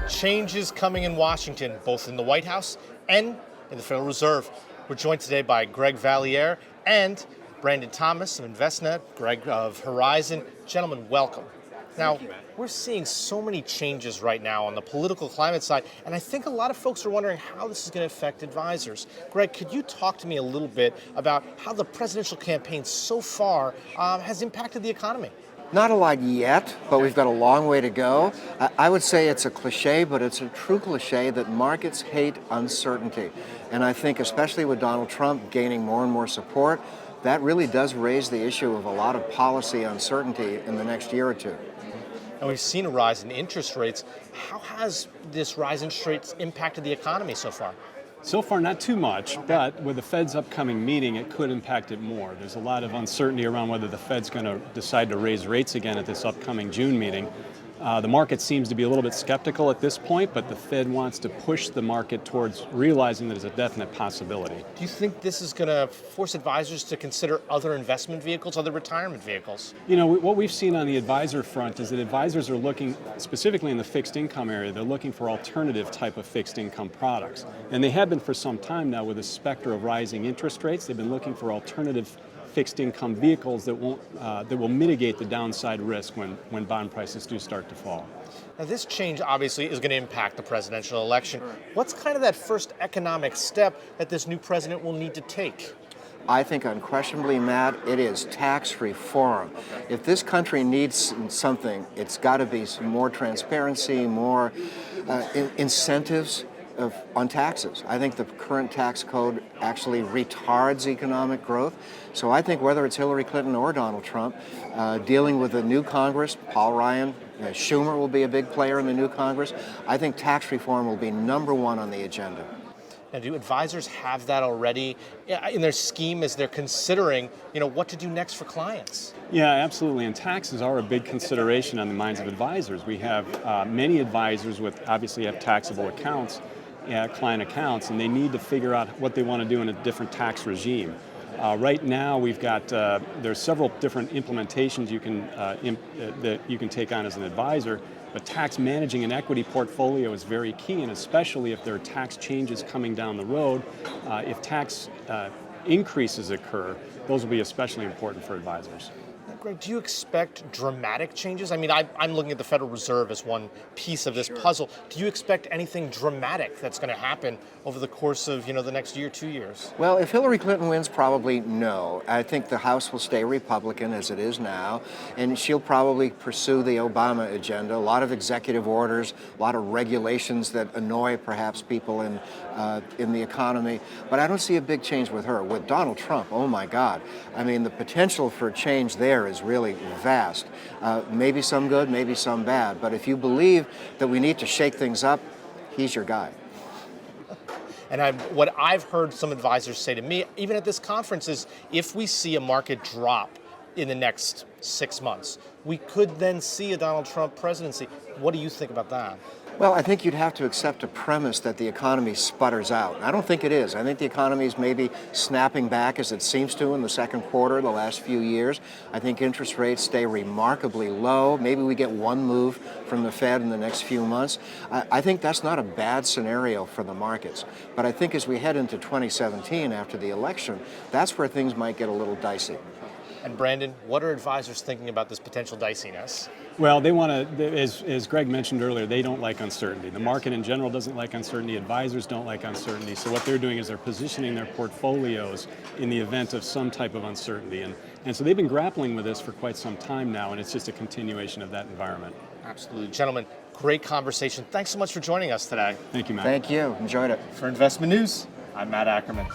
Change is coming in Washington, both in the White House and in the Federal Reserve. We're joined today by Greg Valliere and Brandon Thomas of Envestnet, Greg of Horizon. Gentlemen, welcome. Now, we're seeing so many changes right now on the political climate side, and I think a lot of folks are wondering how this is going to affect advisors. Greg, could you talk to me a little bit about how the presidential campaign so far has impacted the economy? Not a lot yet, but we've got a long way to go. I would say it's a cliche, but it's a true cliche that markets hate uncertainty. And I think especially with Donald Trump gaining more and more support, that really does raise the issue of a lot of policy uncertainty in the next year or two. And we've seen a rise in interest rates. How has this rise in interest rates impacted the economy so far? So far, not too much, but with the Fed's upcoming meeting, it could impact it more. There's a lot of uncertainty around whether the Fed's going to decide to raise rates again at this upcoming June meeting. The market seems to be a little bit skeptical at this point, but the Fed wants to push the market towards realizing that it's a definite possibility. Do you think this is going to force advisors to consider other investment vehicles, other retirement vehicles? You know, what we've seen on the advisor front is that advisors are looking, specifically in the fixed income area, they're looking for alternative type of fixed income products. And they have been for some time now with the specter of rising interest rates. They've been looking for alternative fixed income vehicles that will mitigate the downside risk when bond prices do start to fall. Now, this change obviously is going to impact the presidential election. What's kind of that first economic step that this new president will need to take? I think unquestionably, Matt, it is tax reform. If this country needs something, it's got to be some more transparency, more incentives on taxes. I think the current tax code actually retards economic growth. So I think whether it's Hillary Clinton or Donald Trump, dealing with the new Congress, Paul Ryan, Schumer will be a big player in the new Congress. I think tax reform will be number one on the agenda. Now, do advisors have that already in their scheme as they're considering, what to do next for clients? Yeah, absolutely. And taxes are a big consideration on the minds of advisors. We have many advisors obviously have taxable accounts, client accounts, and they need to figure out what they want to do in a different tax regime. Right now, we've got there's several different implementations that you can take on as an advisor. But tax managing an equity portfolio is very key, and especially if there are tax changes coming down the road. If tax increases occur, those will be especially important for advisors. Greg, do you expect dramatic changes? I mean, I'm looking at the Federal Reserve as one piece of this puzzle. Do you expect anything dramatic that's going to happen over the course of, the next year, 2 years? Well, if Hillary Clinton wins, probably no. I think the House will stay Republican as it is now, and she'll probably pursue the Obama agenda. A lot of executive orders, a lot of regulations that annoy perhaps people in the economy. But I don't see a big change with her. With Donald Trump, oh my God. I mean, the potential for change there is really vast. Maybe some good, maybe some bad. But if you believe that we need to shake things up, he's your guy. And what I've heard some advisors say to me, even at this conference, is if we see a market drop in the next 6 months, we could then see a Donald Trump presidency. What do you think about that? Well, I think you'd have to accept a premise that the economy sputters out. I don't think it is. I think the economy is maybe snapping back as it seems to in the second quarter, the last few years. I think interest rates stay remarkably low. Maybe we get one move from the Fed in the next few months. I think that's not a bad scenario for the markets. But I think as we head into 2017 after the election, that's where things might get a little dicey. And Brandon, what are advisors thinking about this potential diciness? Well, they want to, as Greg mentioned earlier, they don't like uncertainty. The market in general doesn't like uncertainty. Advisors don't like uncertainty. So what they're doing is they're positioning their portfolios in the event of some type of uncertainty. And so they've been grappling with this for quite some time now, and it's just a continuation of that environment. Absolutely. Gentlemen, great conversation. Thanks so much for joining us today. Thank you, Matt. Thank you. Enjoyed it. For Investment News, I'm Matt Ackerman.